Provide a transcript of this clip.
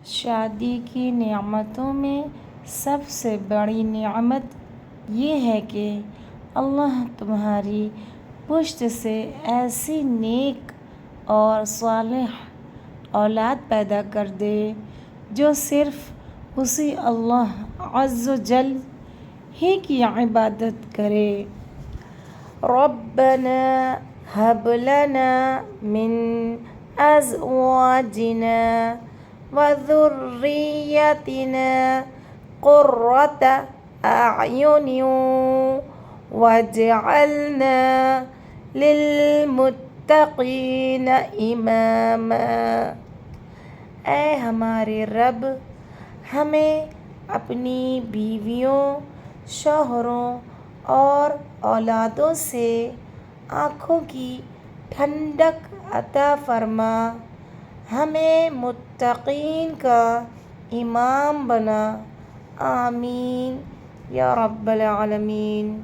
شادی کی نعمتوں میں سب سے بڑی نعمت یہ ہے کہ اللہ تمہاری پشت سے ایسی نیک اور صالح اولاد پیدا کر دے جو صرف اسی اللہ عز و جل ہی کی عبادت کرے۔ ربنا هب لنا من ازواجنا وذريتنا قرة اعین واجعلنا للمتقین اماما۔ اے ہمارے رب، ہمیں اپنی بیویوں، شوہروں اور اولادوں سے آنکھوں کی ٹھنڈک عطا فرما، ہمیں متقین کا امام بنا، آمین یا رب العالمین۔